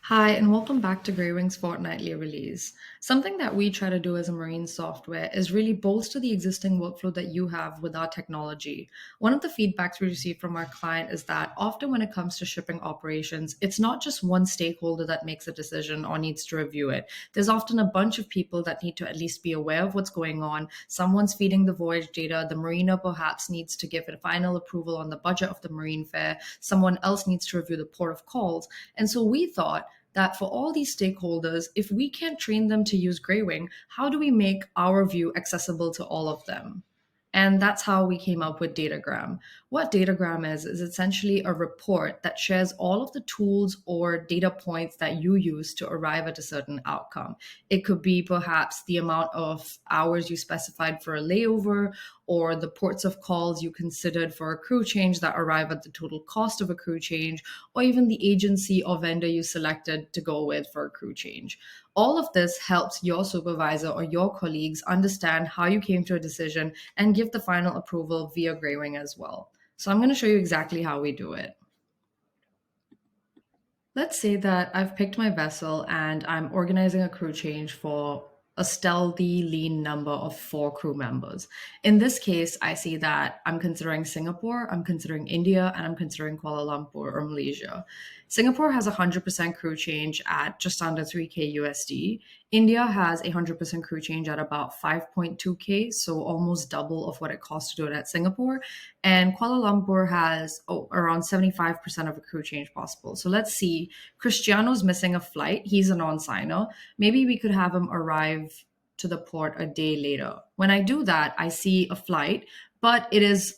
Hi, and welcome back to Greywing's Fortnightly release. Something that we try to do as a marine software is really bolster the existing workflow that you have with our technology. One of the feedbacks we receive from our client is that often when it comes to shipping operations, it's not just one stakeholder that makes a decision or needs to review it. There's often a bunch of people that need to at least be aware of what's going on. Someone's feeding the voyage data, the marina perhaps needs to give a final approval on the budget of the marine fare, someone else needs to review the port of calls. And so we thought, that for all these stakeholders, if we can't train them to use Greywing, how do we make our view accessible to all of them? And that's how we came up with Datagram. What Datagram is essentially a report that shares all of the tools or data points that you use to arrive at a certain outcome. It could be perhaps the amount of hours you specified for a layover, or the ports of calls you considered for a crew change that arrive at the total cost of a crew change, or even the agency or vendor you selected to go with for a crew change. All of this helps your supervisor or your colleagues understand how you came to a decision and give the final approval via Greywing as well. So I'm going to show you exactly how we do it. Let's say that I've picked my vessel and I'm organizing a crew change for a stealthy lean number of 4 crew members. In this case, I see that I'm considering Singapore, I'm considering India, and I'm considering Kuala Lumpur or Malaysia. Singapore has 100% crew change at just under 3K USD. India has 100% crew change at about 5.2K, so almost double of what it costs to do it at Singapore. And Kuala Lumpur has around 75% of a crew change possible. So let's see, Cristiano's missing a flight. He's a non-signer. Maybe we could have him arrive to the port a day later. When I do that, I see a flight, but it is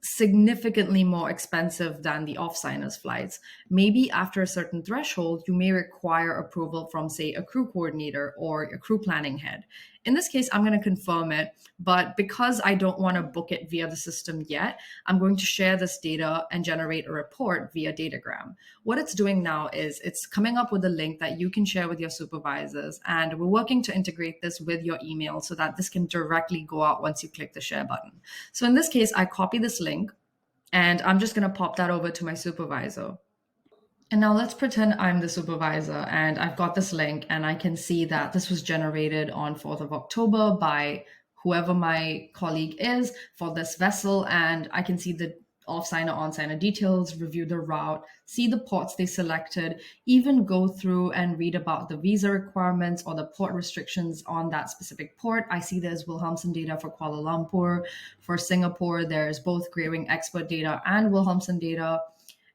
significantly more expensive than the off-signers flights. Maybe after a certain threshold, you may require approval from, say, a crew coordinator or a crew planning head. In this case, I'm going to confirm it, but because I don't want to book it via the system yet, I'm going to share this data and generate a report via Datagram. What it's doing now is it's coming up with a link that you can share with your supervisors, and we're working to integrate this with your email so that this can directly go out once you click the share button. So in this case, I copy this link and I'm just going to pop that over to my supervisor. And now let's pretend I'm the supervisor and I've got this link and I can see that this was generated on 4th of October by whoever my colleague is for this vessel. And I can see the off-signer, on-signer details, review the route, see the ports they selected, even go through and read about the visa requirements or the port restrictions on that specific port. I see there's Wilhelmsen data for Kuala Lumpur. For Singapore, there's both Greywing expert data and Wilhelmsen data.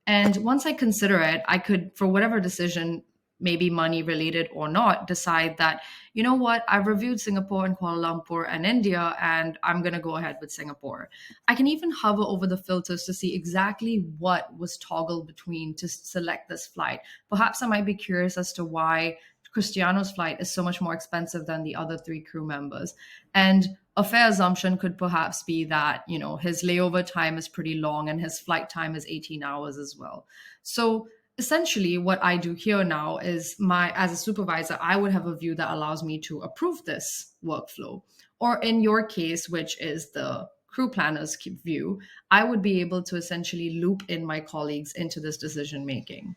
And once I consider it, I could, for whatever decision, maybe money related or not, decide that, you know what, I've reviewed Singapore and Kuala Lumpur and India, and I'm going to go ahead with Singapore. I can even hover over the filters to see exactly what was toggled between to select this flight. Perhaps I might be curious as to why Cristiano's flight is so much more expensive than the other 3 crew members. And a fair assumption could perhaps be that, his layover time is pretty long and his flight time is 18 hours as well. So essentially what I do here now is as a supervisor, I would have a view that allows me to approve this workflow. Or in your case, which is the crew planner's view, I would be able to essentially loop in my colleagues into this decision making.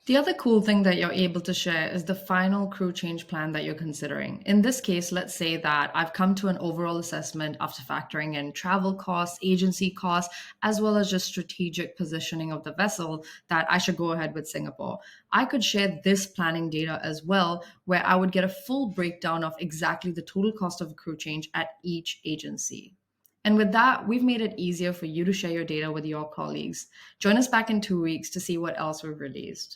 The other cool thing that you're able to share is the final crew change plan that you're considering. In this case, let's say that I've come to an overall assessment after factoring in travel costs, agency costs, as well as just strategic positioning of the vessel that I should go ahead with Singapore. I could share this planning data as well, where I would get a full breakdown of exactly the total cost of a crew change at each agency. And with that, we've made it easier for you to share your data with your colleagues. Join us back in 2 weeks to see what else we've released.